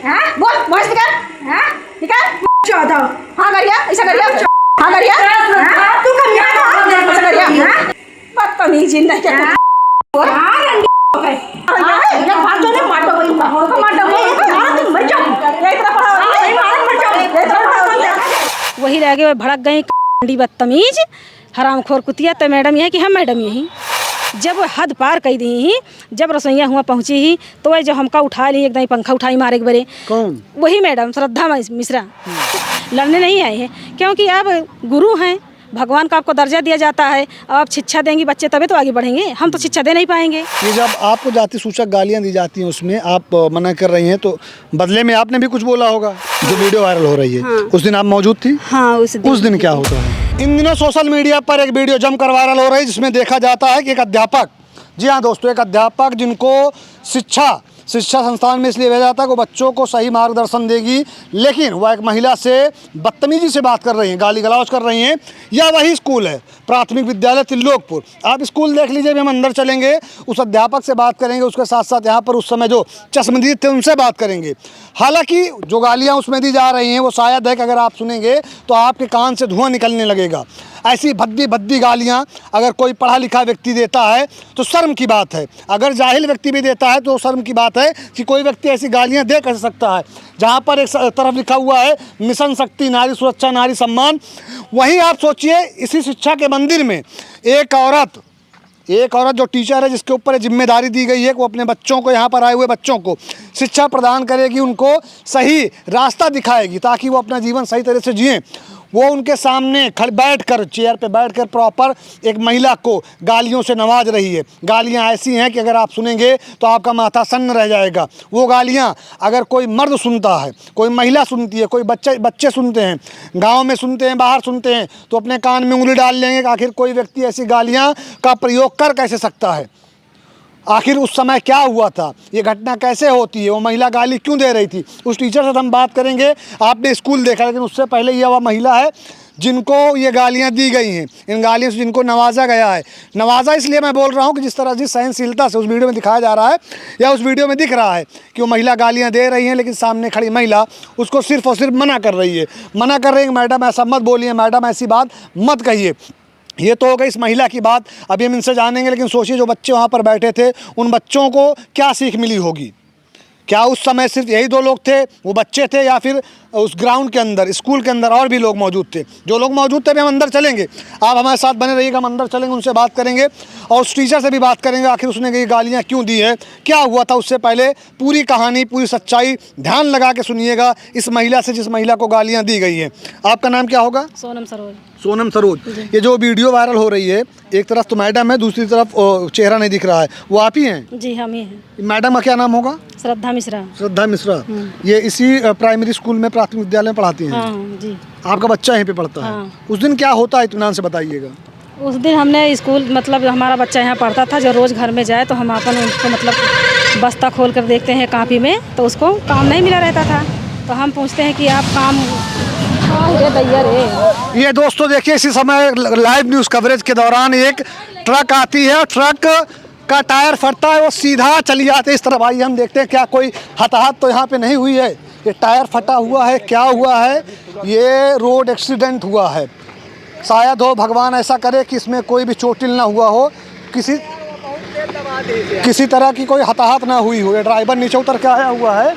हां बोल वॉइस निकाल हां निकाल चौथा हां करिया ऐसा करिया हां करिया तू कमिया ऐसा करिया हां बदतमीज नहीं क्या वही रह गए भड़क गई बदतमीज हरामखोर कुतिया। तो मैडम यही कि हम मैडम यही जब वो हद पार कर दी ही, जब रसोईया हुआ पहुँची ही तो वह जो हमका उठा ली एकदम पंखा उठाई मारे एक बरे। कौन? वही मैडम श्रद्धा मिश्रा। लड़ने नहीं आए हैं क्योंकि आप गुरु हैं, भगवान का आपको दर्जा दिया जाता है। अब आप शिक्षा देंगी बच्चे तभी तो आगे बढ़ेंगे, हम तो शिक्षा दे नहीं पाएंगे। ये जब आपको जाति सूचक गालियां दी जाती हैं उसमें आप मना कर रही हैं तो बदले में आपने भी कुछ बोला होगा। जो वीडियो वायरल हो रही है हाँ। उस दिन आप मौजूद थी? हाँ उस दिन क्या होता है? इन दिनों सोशल मीडिया पर एक वीडियो जमकर वायरल हो रही है जिसमें देखा जाता है कि एक अध्यापक, जी हाँ दोस्तों, एक अध्यापक जिनको शिक्षा संस्थान में इसलिए भेजा जाता है कि वो बच्चों को सही मार्गदर्शन देगी, लेकिन वह एक महिला से बदतमीजी से बात कर रही हैं, गाली गलौज कर रही हैं। यह वही स्कूल है, प्राथमिक विद्यालय त्रिलोकपुर। आप स्कूल देख लीजिए, भी हम अंदर चलेंगे, उस अध्यापक से बात करेंगे, उसके साथ साथ यहाँ पर उस समय जो चश्मदीद थे उनसे बात करेंगे। हालांकि जो गालियाँ उसमें दी जा रही हैं वो शायद है कि अगर आप सुनेंगे तो आपके कान से धुआं निकलने लगेगा। ऐसी भद्दी भद्दी गालियाँ अगर कोई पढ़ा लिखा व्यक्ति देता है तो शर्म की बात है, अगर जाहिल व्यक्ति भी देता है तो शर्म की बात है कि कोई व्यक्ति ऐसी गालियाँ दे कैसे सकता है। जहाँ पर एक तरफ लिखा हुआ है मिशन शक्ति नारी सुरक्षा नारी सम्मान, वहीं आप सोचिए इसी शिक्षा के मंदिर में एक औरत जो टीचर है, जिसके ऊपर जिम्मेदारी दी गई है कि वो अपने बच्चों को, यहाँ पर आए हुए बच्चों को शिक्षा प्रदान करेगी, उनको सही रास्ता दिखाएगी ताकि वो अपना जीवन सही तरह से जिएं, वो उनके सामने बैठकर चेयर पे बैठकर प्रॉपर एक महिला को गालियों से नवाज रही है। गालियाँ ऐसी हैं कि अगर आप सुनेंगे तो आपका माथा सन्न रह जाएगा। वो गालियाँ अगर कोई मर्द सुनता है, कोई महिला सुनती है, कोई बच्चे सुनते हैं, गांव में सुनते हैं, बाहर सुनते हैं, तो अपने कान में उंगली डाल लेंगे कि आखिर कोई व्यक्ति ऐसी गालियाँ का प्रयोग कर कैसे सकता है, आखिर उस समय क्या हुआ था, ये घटना कैसे होती है, वो महिला गाली क्यों दे रही थी। उस टीचर से हम बात करेंगे। आपने स्कूल देखा, लेकिन उससे पहले ये वह महिला है जिनको ये गालियां दी गई हैं, इन गालियों से जिनको नवाजा गया है। नवाजा इसलिए मैं बोल रहा हूँ कि जिस तरह जिस सहनशीलता से उस वीडियो में दिखाया जा रहा है या उस वीडियो में दिख रहा है कि वो महिला गालियाँ दे रही हैं, लेकिन सामने खड़ी महिला उसको सिर्फ और सिर्फ मना कर रही है कि मैडम ऐसा मत बोलिए, मैडम ऐसी बात मत कहिए। ये तो हो गई इस महिला की बात, अभी हम इनसे जानेंगे। लेकिन सोचिए जो बच्चे वहाँ पर बैठे थे, उन बच्चों को क्या सीख मिली होगी। क्या उस समय सिर्फ यही दो लोग थे, वो बच्चे थे, या फिर उस ग्राउंड के अंदर, स्कूल के अंदर और भी लोग मौजूद थे? जो लोग मौजूद थे, अभी हम अंदर चलेंगे, आप हमारे साथ बने रहिएगा, हम अंदर चलेंगे, उनसे बात करेंगे और उस टीचर से भी बात करेंगे आखिर उसने ये गालियाँ क्यों दी है, क्या हुआ था। उससे पहले पूरी कहानी, पूरी सच्चाई ध्यान लगा के सुनिएगा इस महिला से, जिस महिला को गालियाँ दी गई हैं। आपका नाम क्या होगा? सोनम सरोज। सोनम सरोज। ये जो वीडियो वायरल हो रही है, एक तरफ तो मैडम है, दूसरी तरफ चेहरा नहीं दिख रहा है, वो आप ही हैं? जी हम ही हैं। मैडम का क्या नाम होगा? श्रद्धा मिश्रा। श्रद्धा मिश्रा। ये इसी प्राइमरी स्कूल में, प्राथमिक विद्यालय में पढ़ाती हैं? हाँ जी। आपका बच्चा यहीं पे पढ़ता है? हाँ। उस दिन क्या होता है इत्मीनान से बताइएगा। उस दिन हमने स्कूल, मतलब हमारा बच्चा यहाँ पढ़ता था, जो रोज़ घर में जाए तो हम अपन उसको मतलब बस्ता खोल कर देखते हैं कापी में, तो उसको काम नहीं मिला रहता था, तो हम पूछते हैं कि आप काम ये दोस्तों देखिए, इसी समय लाइव न्यूज़ कवरेज के दौरान एक ट्रक आती है, ट्रक का टायर फटता है, वो सीधा चली जाती है इस तरफ। आइए हम देखते हैं क्या कोई हताहत तो यहाँ पे नहीं हुई है, ये टायर फटा हुआ है, क्या हुआ है, ये रोड एक्सीडेंट हुआ है। शायद हो भगवान ऐसा करे कि इसमें कोई भी चोटिल ना हुआ हो, किसी तरह की कोई हताहत ना हुई हो। ड्राइवर नीचे उतर के आया हुआ है,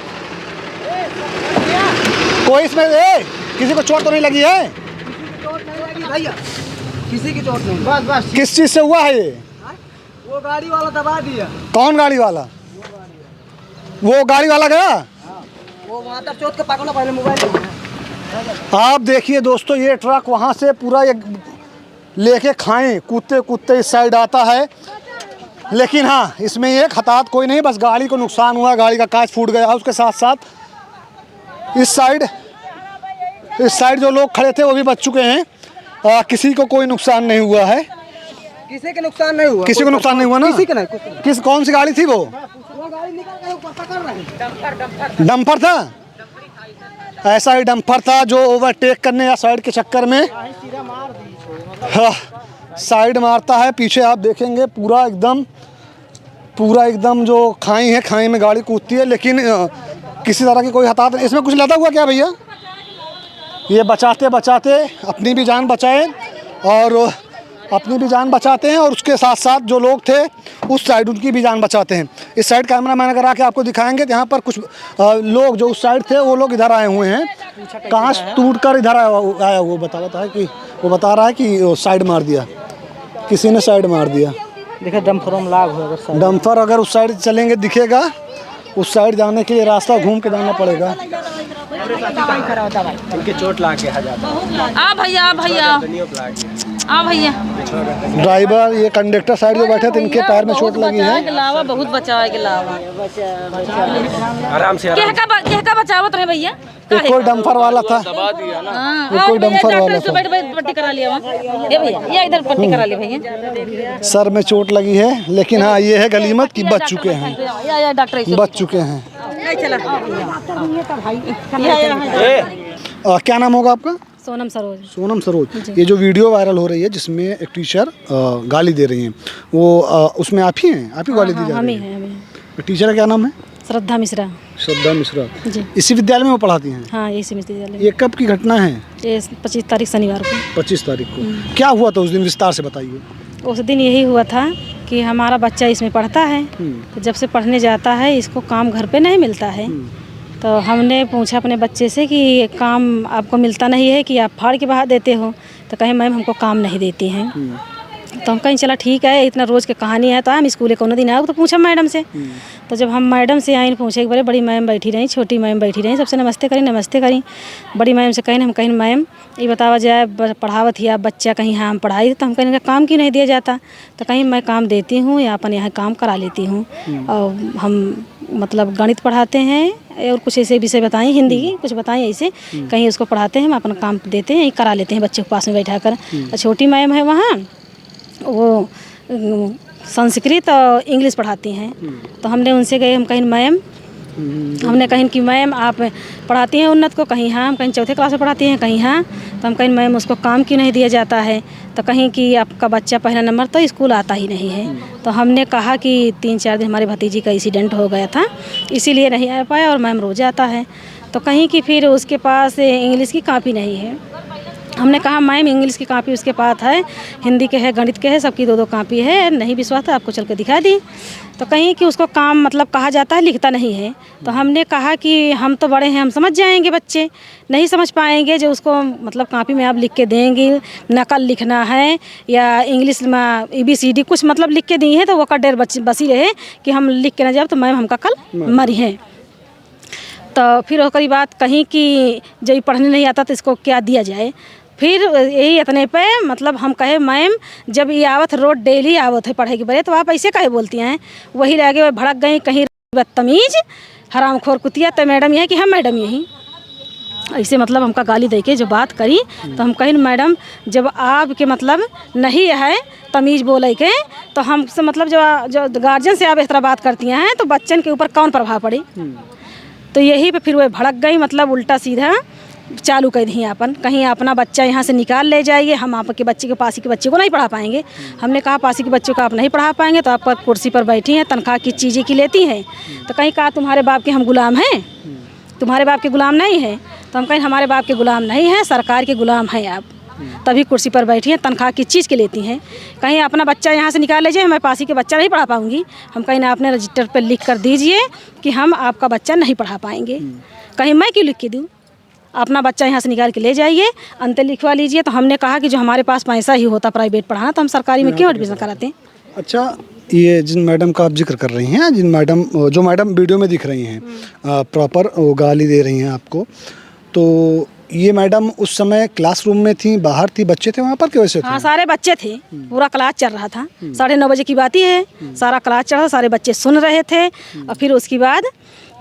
कोई इसमें किसी को चोट तो नहीं लगी है? किसी की चोट नहीं, बस किस चीज़ से हुआ है ये? वो गाड़ी वाला दबा दिया। कौन गाड़ी वाला? वो गाड़ी वाला गया? वो वहाँ तक चोट के पकड़ो, पहले मोबाइल। आप देखिए दोस्तों, ये ट्रक वहाँ से पूरा ये लेके खाएं कूदते इस साइड आता है, लेकिन हाँ इसमें एक हताहत कोई नहीं, बस गाड़ी को नुकसान हुआ, गाड़ी का कांच फूट गया। उसके साथ साथ इस साइड जो लोग खड़े थे वो भी बच चुके हैं। किसी को कोई नुकसान नहीं हुआ है। किसी के नुकसान नहीं हुआ, किसी को नुकसान नहीं हुआ ना? किसी के नहीं। कौन सी गाड़ी थी वो? गाड़ी निकल के ऊपर पकड़ रहे। डंपर था, ऐसा ही डंपर था जो ओवरटेक करने या साइड के चक्कर में साइड मारता है। पीछे आप देखेंगे पूरा एकदम जो खाई है, खाई में गाड़ी कूदती है, लेकिन किसी तरह की कोई हताहत नहीं। इसमें कुछ लदा हुआ क्या भैया? ये बचाते बचाते अपनी भी जान बचाए और अपनी भी जान बचाते हैं और उसके साथ साथ जो लोग थे उस साइड उनकी भी जान बचाते हैं। इस साइड कैमरा मैन अगर आके आपको दिखाएंगे तो यहाँ पर कुछ लोग जो उस साइड थे वो लोग इधर आए हुए हैं। कहाँ टूट कर इधर आया वो बता है कि वो बता रहा है कि साइड मार दिया, किसी ने साइड मार दिया। देखिए डम्फर लाग हो, डम्फर अगर उस साइड चलेंगे दिखेगा, उस साइड जाने के लिए रास्ता घूम के जाना पड़ेगा। उनके चोट लाग के आ भैया आ भैया ड्राइवर ये कंडक्टर साइड जो बैठे थे इनके पैर में चोट लगी है। गिलावा बहुत बचाव गिलावा आराम से क्या बचावत रहे भैया? एक कोई डम्फर वाला था, कोई डम्फर वाला था। पट्टी करा लिया ये भैया, ये इधर पट्टी करा लिया भैया। सर में चोट लगी है लेकिन हाँ ये है गनीमत कि बच चुके हैं, बच चुके हैं। क्या नाम होगा आपका? सोनम सरोज। सोनम सरोज। ये जो वीडियो वायरल हो रही है जिसमें एक टीचर गाली दे रही हैं वो उसमें आप ही हैं? आप ही गाली दी जा रही है? टीचर का क्या नाम है? श्रद्धा मिश्रा। श्रद्धा मिश्रा जी। इसी विद्यालय में वो पढ़ाती हैं? हाँ इसी विद्यालय। ये कब की घटना है? ये 25 तारीख शनिवार को। 25 तारीख को। क्या हुआ था उस दिन, विस्तार से बताइए। उस दिन यही हुआ था कि हमारा बच्चा इसमें पढ़ता है, तो जब से पढ़ने जाता है इसको काम घर पे नहीं मिलता है। तो हमने पूछा अपने बच्चे से कि ये काम आपको मिलता नहीं है कि आप फाड़ के बहा देते हो? तो कहे मैम हमको काम नहीं देती हैं। तो हम कहीं चला ठीक है, इतना रोज़ की कहानी है तो हम स्कूल कोनो दिन आए तो पूछा मैडम से। तो जब हम मैडम से आए पूछे कि बड़ी मैम बैठी रही, छोटी मैम बैठी रही, सबसे नमस्ते करी। बड़ी मैम से कहीं हम कहीं मैम ये बतावा जाए पढ़ावत ही आप बच्चा कहीं हाँ हम पढ़ाई, तो हम कहीं काम क्यों नहीं दिया जाता? तो कहीं मैं काम देती हूँ या अपन यहाँ काम करा लेती हूँ। और हम मतलब गणित पढ़ाते हैं और कुछ ऐसे विषय बताएं, हिंदी की कुछ बताएं ऐसे, कहीं उसको पढ़ाते हैं, हम अपना काम देते हैं, करा लेते हैं बच्चे को पास में बैठा कर। छोटी मैम है वहाँ, वो संस्कृत और इंग्लिश पढ़ाती हैं। तो हमने उनसे गए, हम कहीं मैम हमने कहीं कि मैम आप पढ़ाती हैं उन्नत को? कहीं हाँ। हम कहीं चौथे क्लास में पढ़ाती हैं? कहीं हाँ। तो हम कहीं मैम उसको काम क्यों नहीं दिया जाता है? तो कहीं कि आपका बच्चा पहला नंबर तो स्कूल आता ही नहीं है। तो हमने कहा कि 3-4 दिन हमारे भतीजी का एक्सीडेंट हो गया था इसीलिए नहीं आ पाया और मैम रोज़ आता है। तो कहीं कि फिर उसके पास इंग्लिश की कॉपी नहीं है। हमने कहा मैम इंग्लिश की कॉपी उसके पास है, हिंदी के है, गणित के है, सबकी 2-2 कॉपी है, नहीं विश्वास था आपको चल के दिखा दी। तो कहीं कि उसको काम मतलब कहा जाता है लिखता नहीं है। तो हमने कहा कि हम तो बड़े हैं, हम समझ जाएंगे, बच्चे नहीं समझ पाएंगे जो उसको मतलब कॉपी में आप लिख के देंगे नकल लिखना है या इंग्लिश में ABCD कुछ मतलब लिख के दी है तो वो का डर बसी रहे कि हम लिख के ना जाए तो मैम हमका कल मरी हैं। तो फिर ओकरी बात कहीं कि जब पढ़ने नहीं आता तो इसको क्या दिया जाए। फिर यही इतने पे मतलब हम कहे मैम जब ये आवत रोड डेली आवत है पढ़े के बड़े तो आप ऐसे कहे बोलती हैं? वही रह गए भड़क गई कहीं बदतमीज हरामखोर कुतिया। तो मैडम यही कि हम मैडम यही ऐसे मतलब हमका गाली दे के जो बात करी। तो हम कहीं मैडम जब आपके मतलब नहीं है तमीज़ बोले के तो हमसे मतलब जो गार्जियन से आप इस तरह बात करती हैं तो बच्चन के ऊपर कौन प्रभाव पड़े? तो यही पे फिर वो भड़क गई मतलब उल्टा सीधा चालू कर दी अपन कहीं अपना बच्चा यहाँ से निकाल ले जाइए, हम आपके बच्चे के पासी के बच्चे को नहीं पढ़ा पाएंगे। हमने कहा पासी के बच्चे को आप नहीं पढ़ा पाएंगे तो आप कुर्सी पर बैठी हैं, तनख्वाह किस चीज़ें की लेती हैं? तो कहीं कहा तुम्हारे बाप के हम गुलाम हैं, तुम्हारे बाप के गुलाम नहीं हैं। तो हम कहीं हमारे बाप के गुलाम नहीं हैं, सरकार के गुलाम हैं आप, तभी कुर्सी पर बैठी हैं, तनख्वाह किस चीज़ की लेती हैं? कहीं अपना बच्चा यहाँ से निकाल लीजिए, मैं पासी के बच्चा नहीं पढ़ा पाऊँगी। हम कहीं ना अपने रजिस्टर पर लिख कर दीजिए कि हम आपका बच्चा नहीं पढ़ा पाएंगे। कहीं मैं क्यों लिख के दूँ? अपना बच्चा यहाँ से निकाल के ले जाइए, अंत लिखवा लीजिए। तो हमने कहा कि जो हमारे पास पैसा ही होता प्राइवेट पढ़ाना तो हम सरकारी में क्यों एडमिशन कराते हैं? अच्छा, ये जिन मैडम का आप जिक्र कर रही हैं, जो मैडम वीडियो में दिख रही हैं प्रॉपर वो गाली दे रही हैं आपको, तो ये मैडम उस समय क्लासरूम में थी, बाहर थी, बच्चे थे वहाँ पर कि वैसे थे? हाँ सारे बच्चे थे, पूरा क्लास चल रहा था। 9:30 बजे की बात ही है, सारा क्लास चल रहा था, सारे बच्चे सुन रहे थे। और फिर उसके बाद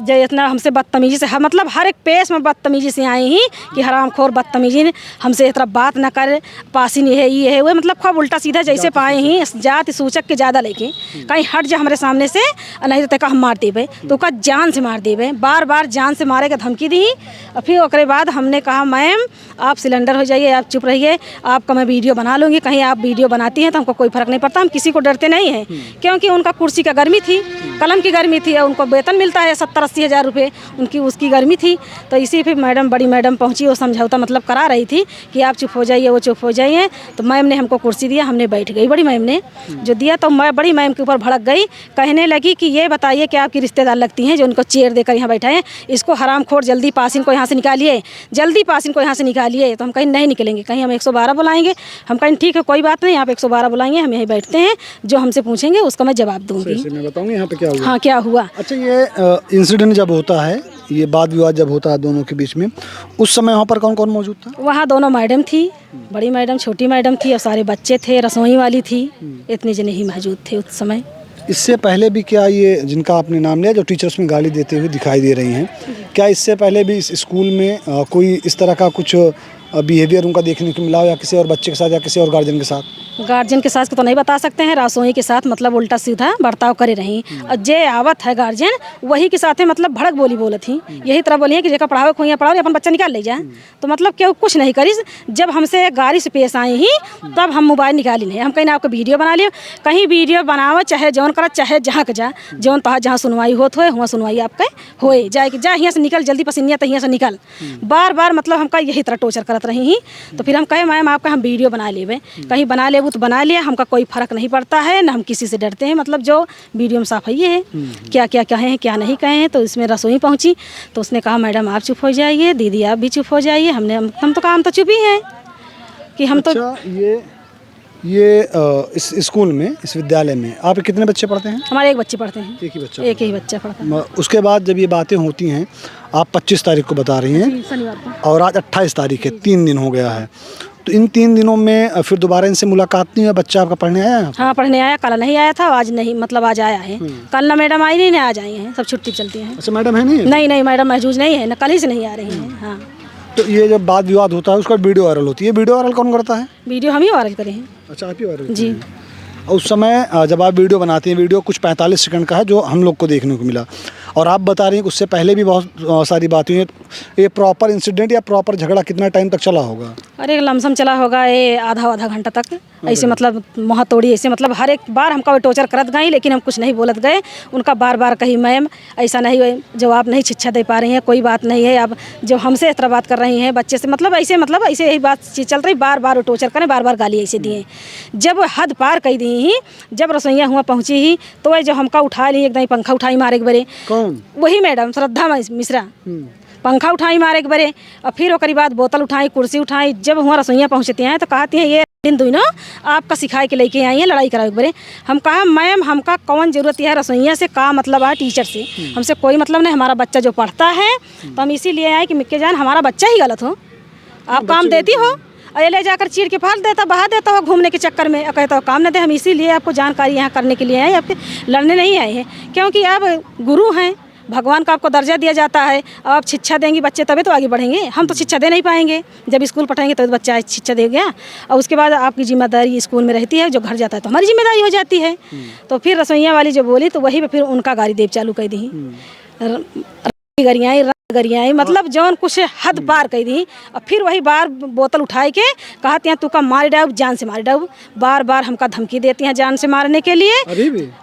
जो इतना हमसे बदतमीजी से मतलब हर एक पेश में बदतमीजी से आई ही कि हरामखोर बदतमीजी हमसे इतना बात ना कर, पासी नहीं है ये है वो, मतलब खूब उल्टा सीधा जैसे पाए ही जात सूचक के ज़्यादा लेके कहीं हट जा हमारे सामने से, नहीं तो हम मार देवे, तो का जान से मार देवे, बार बार जान से मारे का धमकी दी। और फिर उसके बाद हमने कहा कहा मैम आप सिलेंडर हो जाइए, आप चुप रहिए, आपका मैं वीडियो बना लूँगी। कहीं आप वीडियो बनाती हैं तो हमको कोई फ़र्क नहीं पड़ता, हम किसी को डरते नहीं हैं। क्योंकि उनका कुर्सी का गर्मी थी, कलम की गर्मी थी, और उनको वेतन मिलता है 70-80 हज़ार रुपये, उनकी उसकी गर्मी थी। तो इसी फिर मैडम, बड़ी मैडम पहुँची, वो समझौता मतलब करा रही थी कि आप चुप हो जाइए, वो चुप हो जाइए। तो मैम ने हमको कुर्सी दिया, हमने बैठ गई। बड़ी मैम ने जो दिया तो मैं बड़ी मैम के ऊपर भड़क गई, कहने लगी कि ये बताइए कि आपकी रिश्तेदार लगती हैं जो उनको चेयर देकर यहाँ बैठाएं, इसको हरामखोर जल्दी पासिन को यहाँ से निकालिए, जल्दी पासिन को यहाँ से निकालिए। तो हम कहीं नहीं निकलेंगे, कहीं हम 112 बुलाएंगे। हम कहीं ठीक है कोई बात नहीं, आप 112 बुलाएंगे, हम यहीं बैठते हैं, जो हमसे पूछेंगे उसका मैं जवाब दूंगी। मैं बताऊंगी यहाँ पे क्या हुआ। हाँ क्या हुआ। अच्छा, ये इंसिडेंट जब होता है, ये वाद विवाद जब होता है दोनों के बीच में, उस समय वहाँ पर कौन कौन मौजूद था? वहाँ दोनों मैडम थी, बड़ी मैडम, छोटी मैडम थी, और सारे बच्चे थे, रसोई वाली थी, इतने जने ही मौजूद थे उस समय। इससे पहले भी क्या ये जिनका आपने नाम लिया जो टीचर्स में गाली देते हुए दिखाई दे रही हैं, क्या इससे पहले भी इस स्कूल में कोई इस तरह का कुछ बिहेवियर उनका देखने को मिला हो, या किसी और बच्चे के साथ या किसी और गार्जियन के साथ? गार्जियन के साथ तो नहीं बता सकते हैं, रसोई के साथ मतलब उल्टा सीधा बर्ताव करे रही। और जे आवत है गार्जियन, वही के साथ मतलब भड़क बोली बोलत थी, यही तरह बोली है कि जेका पढ़ावे खोइया पढ़ाओ, अपन बच्चा निकाल ले जाए। तो मतलब क्यों कुछ नहीं करी। जब हमसे गाड़ी से पेश आई ही तब हम मोबाइल निकाली नहीं, हम कहीं ना आपको वीडियो बना लियो, कहीं वीडियो बनाओ, चाहे जौन करा, चाहे जहाँ के जा, जौन तहाँ जहाँ सुनवाई होत हो वहाँ सुनवाई आपके होए जाए कि जा यहाँ से निकल, जल्दी पसीनिया तो यहाँ से निकल। बार बार मतलब हमका यही तरह टोचर करत रही ही। तो फिर हम कहे मैम आपका हम वीडियो बना लेवे, कहीं बना ले तो बना लिया, हमका कोई फ़र्क नहीं पड़ता है, ना हम किसी से डरते हैं। मतलब जो वीडियो में साफ है ये है, क्या क्या कहे हैं क्या नहीं कहे हैं। तो इसमें रसोई पहुंची तो उसने कहा मैडम आप चुप हो जाइए, दीदी आप भी चुप हो जाइए। हम तो काम तो चुप ही हैं कि हम तो। अच्छा, ये इस स्कूल में, इस विद्यालय में आप कितने बच्चे पढ़ते हैं? हमारे एक बच्चे पढ़ते हैं। एक ही बच्चा? एक ही बच्चा पढ़ता है। उसके बाद जब ये बातें होती हैं, आप 25 तारीख को बता रही हैं शनिवार को, और आज 28 तारीख है, 3 दिन हो गया है। तो इन 3 दिनों में फिर दोबारा इनसे मुलाकात नहीं हुई? बच्चा आपका पढ़ने आया है? हाँ पढ़ने आया, कल नहीं आया था, आज नहीं, मतलब आज आया है। कल ना मैडम आई नहीं, ना आज आई हैं, सब छुट्टी चलती हैं। अच्छा, मैडम है नहीं? नहीं मैडम महजूज नहीं है ना, कल ही से नहीं आ रही हैं। हाँ। तो ये जब वाद विवाद होता है उसका वीडियो वायरल होती है, वीडियो वायरल कौन करता है? वीडियो हम ही वायरल करे हैं। अच्छा, आप ही वायरल? जी। और उस समय जब आप वीडियो बनाते हैं, वीडियो कुछ 45 सेकंड का है जो हम लोग को देखने को मिला, और आप बता रही हैं कि उससे पहले भी बहुत सारी बातें हुई। ये प्रॉपर इंसिडेंट या प्रॉपर झगड़ा कितना टाइम तक चला होगा? अरे लमसम चला होगा ये आधा घंटा तक, ऐसे मतलब मुँह तोड़ी, ऐसे मतलब हर एक बार हमका टोचर करत गई, लेकिन हम कुछ नहीं बोलत गए। उनका बार बार कही मैम ऐसा नहीं, जवाब नहीं शिक्षा दे पा रही हैं, कोई बात नहीं है। अब जो हमसे इस तरह बात कर रही हैं बच्चे से, मतलब ऐसे यही बात चल रही, बार बार टोचर करें, बार बार गाली ऐसे दिए। जब हद पार कर दी ही, जब रसोईया हुआ पहुँची ही, तो वह जो हमका उठा ली, एकदम पंखा उठाई मारे एक बरे। कौन? वही मैडम श्रद्धा मिश्रा, पंखा उठाई मारे एक बरे, और फिर ओकरी बाद बोतल उठाई, कुर्सी उठाई। जब हुआ रसोईया पहुँचती हैं तो कहती हैं ये दिन दुई ना आपका सिखाए के लेके आई हैं, लड़ाई कराओ एक बरे। हम कहा मैम हमका कौन ज़रूरत है रसोईया से, का मतलब है टीचर से, हमसे कोई मतलब नहीं, हमारा बच्चा जो पढ़ता है तो हम इसीलिए आए कि मिक्के जान हमारा बच्चा ही गलत हो, आप काम देती हो, और ले जाकर चीर के फाड़ देता, बहा देता हो घूमने के चक्कर में, और कहता हो काम न दे। हम इसीलिए आपको जानकारी यहाँ करने के लिए आए, आपके लड़ने नहीं आए हैं, क्योंकि आप गुरु हैं, भगवान का आपको दर्जा दिया जाता है। आप शिक्षा देंगी बच्चे तभी तो आगे बढ़ेंगे, हम तो शिक्षा दे नहीं पाएंगे। जब स्कूल पढ़ाएंगे तो बच्चा शिक्षा दे गया, और उसके बाद आपकी जिम्मेदारी स्कूल में रहती है, जो घर जाता है तो हमारी जिम्मेदारी हो जाती है। तो फिर रसोईया वाली जो बोली तो वही पे फिर उनका गाड़ी देव चालू कर दी, गरियाई मतलब जौन कुछ हद पार कर दी। और फिर वही बार बोतल उठाए के कहती हैं तू का मार डाब, जान से मार डाब। बार बार हमका धमकी देती हैं जान से मारने के लिए।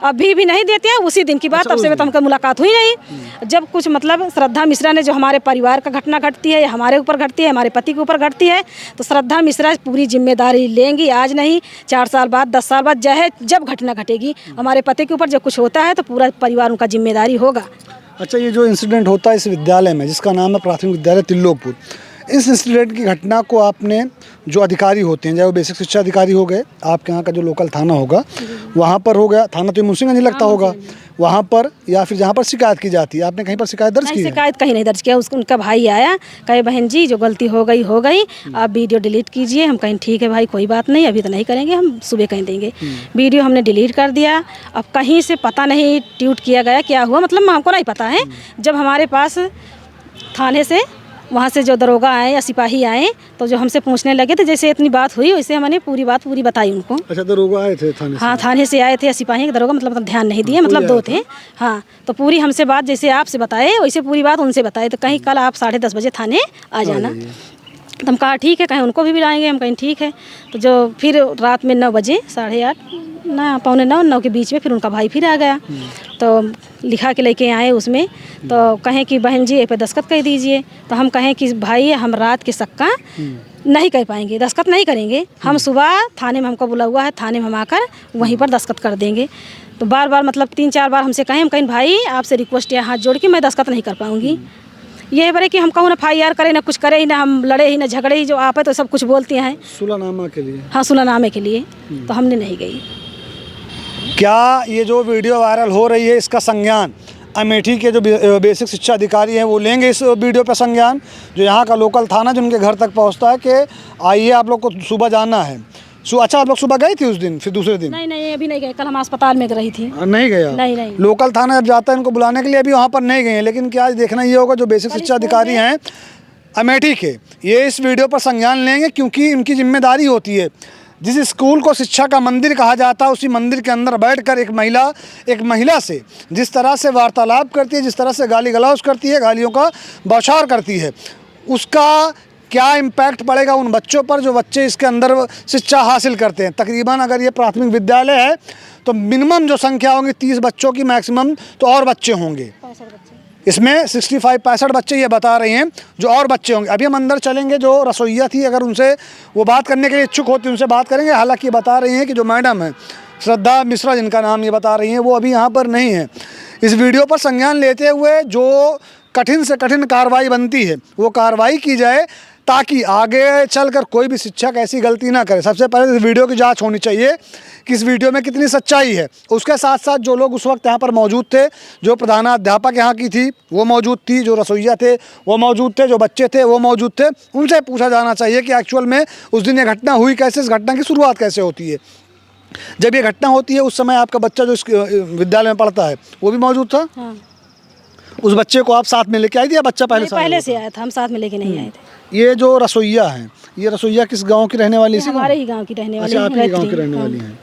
अभी भी नहीं देती हैं, उसी दिन की बात। तब से तो हमका मुलाकात हुई नहीं। जब कुछ मतलब श्रद्धा मिश्रा ने, जो हमारे परिवार का घटना घटती है, हमारे ऊपर घटती है, हमारे पति के ऊपर घटती है, तो श्रद्धा मिश्रा पूरी जिम्मेदारी लेंगी। आज नहीं 4 साल बाद, 10 साल बाद, चाहे जब घटना घटेगी, हमारे पति के ऊपर जब कुछ होता है तो पूरा परिवार उनका जिम्मेदारी होगा। अच्छा, ये जो इंसिडेंट होता है इस विद्यालय में, जिसका नाम है प्राथमिक विद्यालय तिल्लोकपुर, इस इंसिडेंट की घटना को आपने, जो अधिकारी होते हैं, चाहे वो बेसिक शिक्षा अधिकारी हो गए, आपके यहाँ का जो लोकल थाना होगा वहाँ पर हो गया, थाना तो मुंशीगंज लगता होगा, वहाँ पर, या फिर जहाँ पर शिकायत की जाती है, आपने कहीं पर शिकायत दर्ज की? शिकायत कहीं नहीं दर्ज किया। उनका भाई आया, कहे बहन जी जो गलती हो गई आप वीडियो डिलीट कीजिए। हम कहीं ठीक है भाई कोई बात नहीं, अभी तो नहीं करेंगे, हम सुबह कहीं देंगे। वीडियो हमने डिलीट कर दिया। अब कहीं से पता नहीं ट्वीट किया गया, क्या हुआ मतलब हमको नहीं पता है। जब हमारे पास थाने से, वहाँ से जो दरोगा आए या सिपाही आए, तो जो हमसे पूछने लगे तो जैसे इतनी बात हुई वैसे हमने पूरी बात बताई उनको। अच्छा, दरोगा आए थे थाने से? हाँ, थाने से आए थे सिपाही के, दरोगा मतलब ध्यान नहीं दिए, मतलब 2 थे। हाँ, तो पूरी हमसे बात जैसे आपसे बताए वैसे पूरी बात उनसे बताए। तो कहीं कल आप 10:30 बजे थाने आ जाना। तो हम कहा ठीक है, कहीं उनको भी बुलाएंगे। हम कहीं ठीक है। तो जो फिर रात में 9 बजे 8:30 ना 8:45 के बीच में फिर उनका भाई फिर आ गया। तो लिखा के लेके आए उसमें, तो कहें कि बहन जी पे दस्तखत कर दीजिए। तो हम कहें कि भाई हम रात के सक्का नहीं कर पाएंगे, दस्तखत नहीं करेंगे। हम सुबह थाने में हमको बुला हुआ है, थाने में हम आकर वहीं पर दस्तखत कर देंगे। तो बार बार मतलब 3-4 बार हमसे कहें, हम कहीं भाई आपसे रिक्वेस्ट है हाथ जोड़ के मैं दस्तखत नहीं कर पाऊँगी। ये बड़े कि हम कहूँ ना FIR करे ना कुछ करे ही ना, हम लड़े ही ना झगड़े ही, जो आप है तो सब कुछ बोलती हैं सुलहनामा के लिए। हाँ, सुलहनामे के लिए। तो हमने नहीं गई। क्या ये जो वीडियो वायरल हो रही है इसका संज्ञान अमेठी के जो बेसिक शिक्षा अधिकारी हैं वो लेंगे इस वीडियो पर संज्ञान? जो यहाँ का लोकल थाना जो उनके घर तक पहुँचता है कि आइए आप लोग को सुबह जाना है। अच्छा, आप लोग सुबह गई थी उस दिन, फिर दूसरे दिन? नहीं अभी नहीं गए। कल हम अस्पताल में रही थी। नहीं गया? नहीं। लोकल थाना जब जाता है इनको बुलाने के लिए, अभी वहाँ पर नहीं गए हैं। लेकिन क्या देखना ये होगा जो बेसिक शिक्षा अधिकारी हैं अमेठी के, ये इस वीडियो पर संज्ञान लेंगे, क्योंकि इनकी जिम्मेदारी होती है। जिस स्कूल को शिक्षा का मंदिर कहा जाता है उसी मंदिर के अंदर बैठकर एक महिला से जिस तरह से वार्तालाप करती है, जिस तरह से गाली गलौज करती है, गालियों का बौछार करती है, उसका क्या इम्पैक्ट पड़ेगा उन बच्चों पर जो बच्चे इसके अंदर शिक्षा हासिल करते हैं। तकरीबन अगर ये प्राथमिक विद्यालय है तो मिनिमम जो संख्या होंगी 30 बच्चों की, मैक्सिमम तो और बच्चे होंगे इसमें। 65 बच्चे ये बता रहे हैं जो और बच्चे होंगे। अभी हम अंदर चलेंगे, जो रसोइया थी अगर उनसे वो बात करने के लिए इच्छुक होती उनसे बात करेंगे। हालांकि ये बता रही हैं कि जो मैडम है श्रद्धा मिश्रा जिनका नाम ये बता रही हैं वो अभी यहाँ पर नहीं है। इस वीडियो पर संज्ञान लेते हुए जो कठिन से कठिन कार्रवाई बनती है वो कार्रवाई की जाए, ताकि आगे चलकर कोई भी शिक्षक ऐसी गलती ना करे। सबसे पहले इस वीडियो की जांच होनी चाहिए कि इस वीडियो में कितनी सच्चाई है। उसके साथ साथ जो लोग उस वक्त यहाँ पर मौजूद थे, जो प्रधानाध्यापक यहाँ की थी वो मौजूद थी, जो रसोइया थे वो मौजूद थे, जो बच्चे थे वो मौजूद थे, उनसे पूछा जाना चाहिए कि एक्चुअल में उस दिन ये घटना हुई कैसे, इस घटना की शुरुआत कैसे होती है। जब ये घटना होती है उस समय आपका बच्चा जो इस विद्यालय में पढ़ता है वो भी मौजूद था? हाँ। उस बच्चे को आप साथ में लेके आई थी या बच्चा पहले से आया था? हम साथ में लेके नहीं आए थे। ये जो रसोइया हैं, ये रसोइया किस गांव की रहने वाली? हमारे ही गांव की रहने वाली। अच्छा, आप ही गांव की रहने वाली हैं।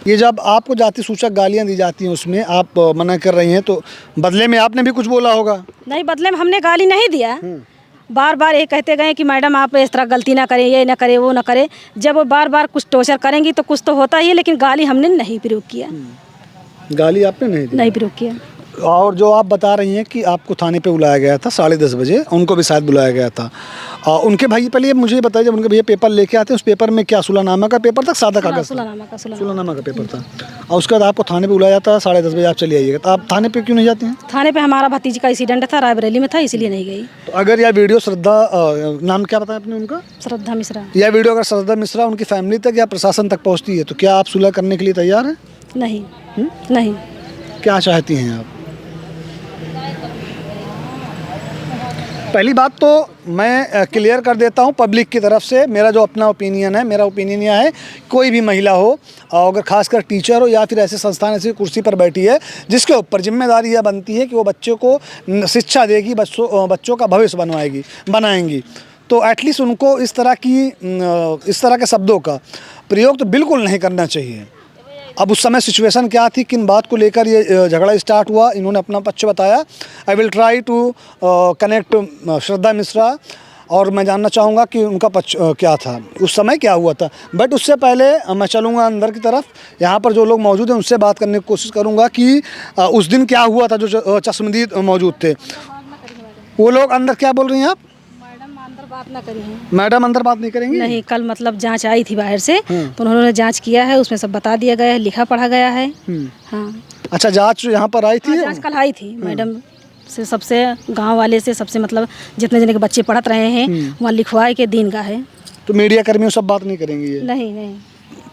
ये जब आपको जाति सूचक गालियां दी जाती हैं उसमें आप मना कर रही हैं, तो बदले में आपने भी कुछ बोला होगा? नहीं, बदले में हमने गाली नहीं दिया। बार बार ये कहते गए कि मैडम आप इस तरह गलती ना करें, ये ना करें, वो ना करें। जब वो बार बार कुछ टॉर्चर करेंगी तो कुछ तो होता ही है, लेकिन गाली हमने नहीं प्रयोग किया। गाली आपने नहीं प्रयोग किया। और जो आप बता रही हैं कि आपको थाने पे बुलाया गया था 10:30 बजे, उनको भी शायद बुलाया गया था। उनके भाई पहले मुझे बताइए, जब उनके भैया पेपर लेके आते हैं उस पेपर में क्या सुलहनामा का पेपर था, सादा कागज? सुलहनामा का पेपर था। और उसके बाद आपको थाने पे बुलाया था 10:30 बजे, आप चली आइएगा। तो आप थाने पे क्यों नहीं जाती हैं? थाने पे हमारा भतीजी का एक्सीडेंट था, रायबरेली में था, इसलिए नहीं गई। तो अगर यह वीडियो श्रद्धा, नाम क्या बताया आपने उनका? श्रद्धा मिश्रा। यह वीडियो अगर श्रद्धा मिश्रा उनकी फैमिली तक या प्रशासन तक पहुँचती है तो क्या आप सुलह करने के लिए तैयार हैं? नहीं। क्या चाहती हैं आप? पहली बात तो मैं क्लियर कर देता हूँ पब्लिक की तरफ से, मेरा जो अपना ओपिनियन है, मेरा ओपिनियन यह है कोई भी महिला हो, अगर खासकर टीचर हो या फिर ऐसे संस्थान ऐसी कुर्सी पर बैठी है जिसके ऊपर जिम्मेदारी यह बनती है कि वो बच्चों को शिक्षा देगी, बच्चों का भविष्य बनाएंगी, तो एटलीस्ट उनको इस तरह के शब्दों का प्रयोग तो बिल्कुल नहीं करना चाहिए। अब उस समय सिचुएशन क्या थी, किन बात को लेकर ये झगड़ा स्टार्ट हुआ, इन्होंने अपना पक्ष बताया। I will try to connect Shraddha Mishra और मैं जानना चाहूँगा कि उनका पक्ष क्या था, उस समय क्या हुआ था। बट उससे पहले मैं चलूँगा अंदर की तरफ, यहाँ पर जो लोग मौजूद हैं उनसे बात करने की कोशिश करूँगा कि उस दिन क्या हुआ था। जो चश्मदीद मौजूद थे वो लोग अंदर क्या बोल रही हैं आप? बात ना करी है। मैडम अंदर बात नहीं करेंगी? नहीं, कल मतलब जांच आई थी बाहर से, तो उन्होंने जांच किया है, उसमें सब बता दिया गया है, लिखा पढ़ा गया है। हाँ। अच्छा, जांच यहाँ पर आई थी? जांच कल आई थी मैडम से, सबसे गांव वाले से, सबसे मतलब जितने जने के बच्चे पढ़त रहे हैं वहाँ लिखवाए के दिन का है। तो मीडिया कर्मियों सब बात नहीं करेंगी ये? नहीं।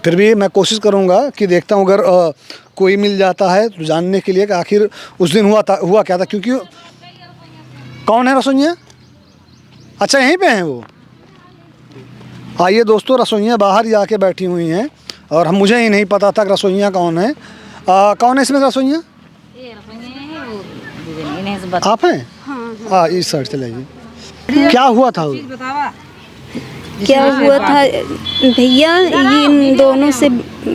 फिर भी मैं कोशिश करूँगा कि देखता हूँ अगर कोई मिल जाता है तो जानने के लिए कि आखिर उस दिन हुआ क्या था। क्योंकि कौन है रसोइया? अच्छा, यहीं पे हैं वो। आइए दोस्तों, रसोइयाँ बाहर ही आके बैठी हुई हैं और मुझे ही नहीं पता था कि रसोइयाँ कौन है। कौन है इसमें रसोइयाँ? आप हैं? हाँ, इस साइड से लाइए। क्या हुआ था? क्या हुआ था भैया, ये इन दोनों से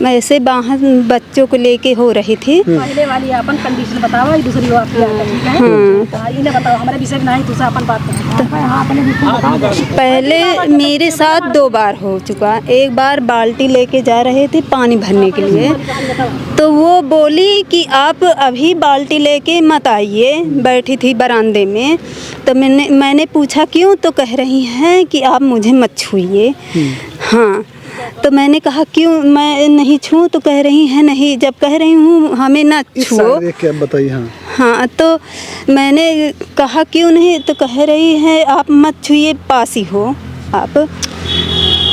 ऐसे बाहर बच्चों को लेके हो रही थी। पहले वाली अपन कंडीशन बताओ, ये दूसरी बात क्या है, ठीक है? हाँ, इन्हें बताओ, हमारे विषय में नहीं, दूसरा अपन बात करें। हाँ, अपने विषय में बताओ। पहले मेरे साथ 2 बार हो चुका। एक बार बाल्टी लेके जा रहे थे पानी भरने के लिए, तो वो बोली कि आप अभी बाल्टी लेके मत आइए, बैठी थी बरामदे में। तो मैंने पूछा क्यों, तो कह रही हैं कि आप मुझे मत छूइए। हाँ, तो मैंने कहा क्यों मैं नहीं छूँ, तो कह रही हैं नहीं, जब कह रही हूँ हमें ना छुओ। बताइए। हाँ हाँ, तो मैंने कहा क्यों नहीं, तो कह रही है आप मत छुइए, पासी हो आप,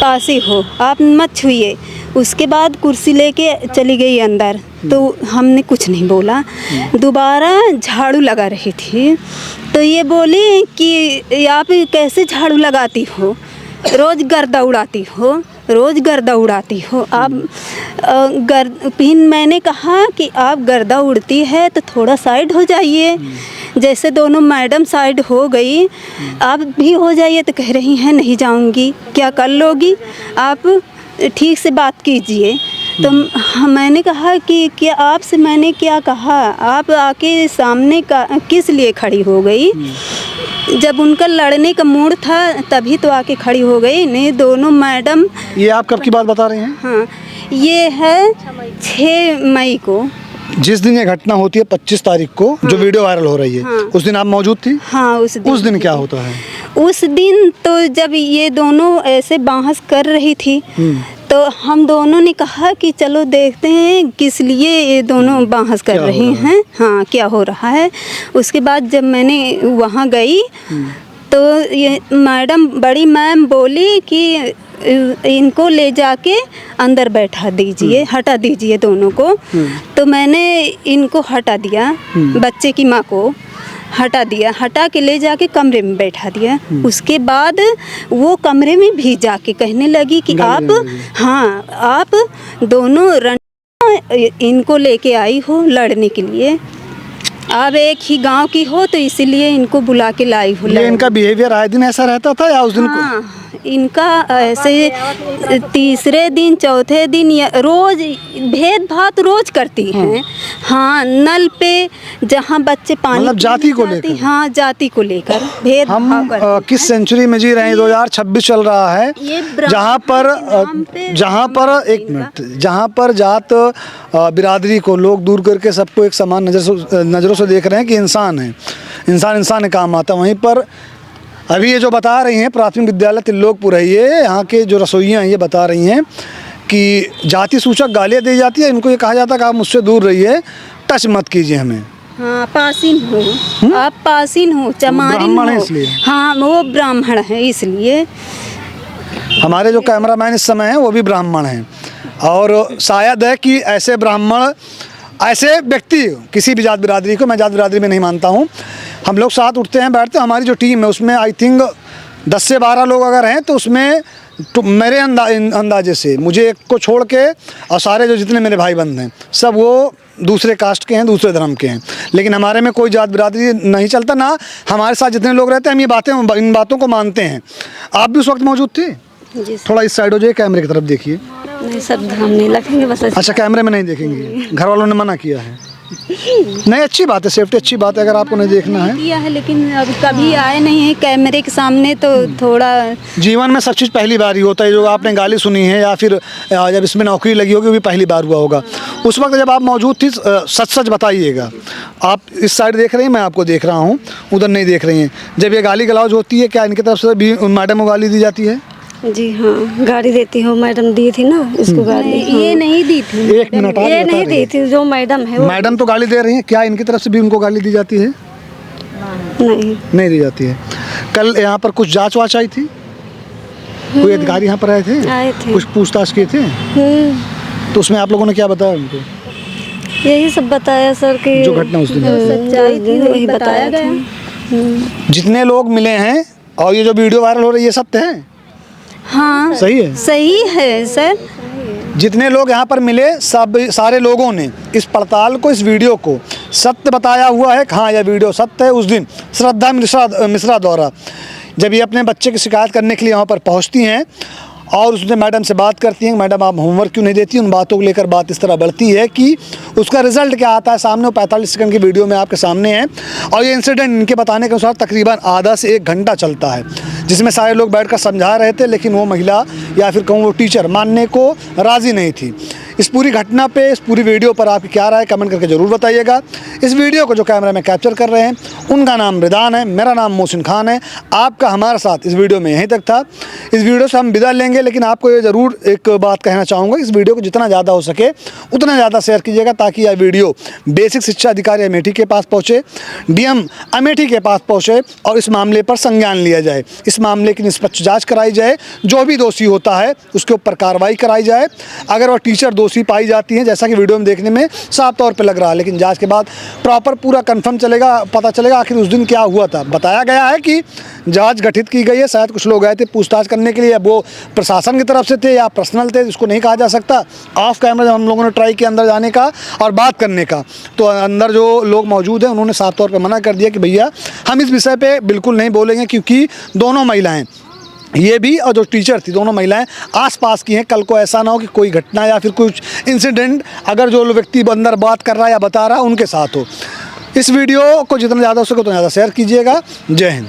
पासी हो आप, मत छुइए। उसके बाद कुर्सी लेके चली गई अंदर, तो हमने कुछ नहीं बोला। दोबारा झाड़ू लगा रही थी, तो ये बोली कि आप कैसे झाड़ू लगाती हो, रोज़ गर्दा उड़ाती हो, रोज़ गर्दा उड़ाती हो आप। फिर मैंने कहा कि आप गर्दा उड़ती है तो थोड़ा साइड हो जाइए। जैसे दोनों मैडम साइड हो गई, आप भी हो जाइए। तो कह रही हैं नहीं जाऊंगी। क्या कर लोगी आप, ठीक से बात कीजिए। तो मैंने कहा कि क्या आपसे मैंने क्या कहा, आप आके सामने का किस लिए खड़ी हो गई। जब उनका लड़ने का मूड था तभी तो आके खड़ी हो गई। नहीं, दोनों मैडम। ये आप कब की बात बता रहे हैं? हाँ, ये है 6 मई को, जिस दिन ये घटना होती है 25 तारीख को। हाँ। जो वीडियो वायरल हो रही है। हाँ। उस दिन आप मौजूद थी? हाँ, उस दिन क्या होता है? उस दिन तो जब ये दोनों ऐसे बहस कर रही थी, तो हम दोनों ने कहा कि चलो देखते हैं किस लिए ये दोनों बहस कर रही हैं। हाँ, क्या हो रहा है। उसके बाद जब मैंने वहाँ गई तो ये मैडम, बड़ी मैम बोली कि इनको ले जाके अंदर बैठा दीजिए, हटा दीजिए दोनों को। तो मैंने इनको हटा दिया, बच्चे की माँ को हटा दिया, हटा के ले जाके कमरे में बैठा दिया। उसके बाद वो कमरे में भी जाके कहने लगी कि आप, हाँ, आप दोनों इनको लेके आई हो लड़ने के लिए, आप एक ही गांव की हो तो इसीलिए इनको बुला के लाई हो। ये इनका बिहेवियर आए दिन ऐसा रहता था या उस दिन? हाँ, इनका ऐसे तीसरे दिन चौथे दिन या रोज भेदभाव रोज करती हैं। हाँ, नल पे जहाँ बच्चे पानी, मतलब जाति को लेकर? हाँ, जाति को लेकर भेदभाव। हम किस सेंचुरी में जी रहे हैं? 2026 चल रहा है, जहाँ पर एक मिनट, जहाँ पर जात बिरादरी को लोग दूर करके सबको एक समान नज़रों से देख रहे हैं कि इंसान है, इंसान के काम आता है। वहीं पर अभी ये जो बता रही हैं प्राथमिक विद्यालय त्रिलोकपुर है, ये यहाँ के जो रसोइयाँ हैं ये बता रही हैं कि जाति सूचक गालियाँ दी जाती है। इनको ये कहा जाता है कि आप मुझसे दूर रहिए, टच मत कीजिए हमें। हाँ, पासीन हो आप, पासीन हो, चमारिन हो। इसलिए हाँ, वो ब्राह्मण है इसलिए। हमारे जो कैमरामैन इस समय हैं वो भी ब्राह्मण हैं, और शायद है कि ऐसे ब्राह्मण, ऐसे व्यक्ति किसी भी जात बिरादरी को, मैं जात बिरादरी में नहीं मानता हूँ, हम लोग साथ उठते हैं बैठते हैं। हमारी जो टीम है उसमें आई थिंक 10 से 12 लोग अगर हैं तो उसमें तो मेरे अंदाजे से मुझे एक को छोड़ के और सारे जो जितने मेरे भाई बंद हैं सब वो दूसरे कास्ट के हैं, दूसरे धर्म के हैं। लेकिन हमारे में कोई जात बिरादरी नहीं चलता, ना हमारे साथ जितने लोग रहते हैं हम इन बातों को मानते हैं। आप भी उस वक्त मौजूद थे? थोड़ा इस साइड हो जाइए, कैमरे की तरफ देखिए। नहीं सर, हम नहीं रखेंगे बस। अच्छा, कैमरे में नहीं देखेंगे, घर वालों ने मना किया है? नहीं, अच्छी बात है, सेफ्टी अच्छी बात है। अगर आपको नहीं देखना है किया है, लेकिन अब कभी आए नहीं है कैमरे के सामने, तो थोड़ा जीवन में सब चीज़ पहली बार ही होता है। जो आपने गाली सुनी है या फिर जब इसमें नौकरी लगी होगी वो भी पहली बार हुआ होगा। उस वक्त जब आप मौजूद थी, सच बताइएगा। आप इस साइड देख रही हैं, मैं आपको देख रहा हूँ, उधर नहीं देख रही हैं। जब ये गाली गलौज होती है, क्या इनकी तरफ से भी मैडम को गाली दी जाती है? जी हाँ, गाड़ी देती हो, मैडम दी थी ना इसको गाड़ी। ये नहीं दी थी। एक मिनट, ये नहीं दी थी, जो मैडम है वो। मैडम तो गाली दे रही हैं, क्या इनकी तरफ से भी उनको गाली दी जाती है? नहीं दी जाती है। कल यहाँ पर कुछ जांच वाच आई थी, कोई अधिकारी यहाँ पर आए थे, कुछ पूछताछ किए थे, तो उसमें आप लोगों ने क्या बताया उनको? यही सब बताया सर कि जो घटना उस दिन सच्चाई थी वही बताया गया। जितने लोग मिले हैं और ये जो वीडियो वायरल हो रही है, ये सत्य है? हाँ, सही है, सही है सर। जितने लोग यहाँ पर मिले सब सारे लोगों ने इस पड़ताल को, इस वीडियो को सत्य बताया हुआ है। हाँ, यह वीडियो सत्य है। उस दिन श्रद्धा मिश्रा द्वारा जब ये अपने बच्चे की शिकायत करने के लिए वहाँ पर पहुँचती हैं और उसने मैडम से बात करती हैं, मैडम आप होमवर्क क्यों नहीं देती। उन बातों को लेकर बात इस तरह बढ़ती है कि उसका रिजल्ट क्या आता है सामने, वो 45 सेकंड की वीडियो में आपके सामने है। और ये इंसिडेंट इनके बताने के अनुसार तकरीबन आधा से 1 घंटा चलता है, जिसमें सारे लोग बैठकर समझा रहे थे, लेकिन वो महिला या फिर कहूँ वो टीचर मानने को राज़ी नहीं थी। इस पूरी घटना पे, इस पूरी वीडियो पर आपकी क्या राय, कमेंट करके ज़रूर बताइएगा। इस वीडियो को जो कैमरा में कैप्चर कर रहे हैं उनका नाम रिदान है, मेरा नाम मोहसिन खान है। आपका हमारे साथ इस वीडियो में यहीं तक था। इस वीडियो से हम विदा लेंगे, लेकिन आपको ये ज़रूर एक बात कहना चाहूँगा, इस वीडियो को जितना ज़्यादा हो सके उतना ज़्यादा शेयर कीजिएगा, ताकि यह वीडियो बेसिक शिक्षा अधिकारी अमेठी के पास पहुँचे, डीएम अमेठी के पास पहुँचे और इस मामले पर संज्ञान लिया जाए। इस मामले की निष्पक्ष जाँच कराई जाए, जो भी दोषी होता है उसके ऊपर कार्रवाई कराई जाए। अगर वह टीचर दोषी पाई जाती हैं, जैसा कि वीडियो में देखने में साफ तौर पे लग रहा है, लेकिन जांच के बाद प्रॉपर पूरा कंफर्म चलेगा, पता चलेगा आखिर उस दिन क्या हुआ था। बताया गया है कि जांच गठित की गई है, शायद कुछ लोग गए थे पूछताछ करने के लिए, अब वो प्रशासन की तरफ से थे या पर्सनल थे, इसको नहीं कहा जा सकता। ऑफ कैमरा जब हम लोगों ने ट्राई किया अंदर जाने का और बात करने का, तो अंदर जो लोग मौजूद हैं उन्होंने साफ तौर पर मना कर दिया कि भैया हम इस विषय पर बिल्कुल नहीं बोलेंगे, क्योंकि दोनों महिलाएँ, ये भी और जो टीचर थी, दोनों महिलाएं आसपास की हैं। कल को ऐसा ना हो कि कोई घटना या फिर कुछ इंसिडेंट अगर जो व्यक्ति अंदर बात कर रहा है या बता रहा है उनके साथ हो। इस वीडियो को जितना ज़्यादा हो सके उतना ज़्यादा शेयर कीजिएगा। जय हिंद।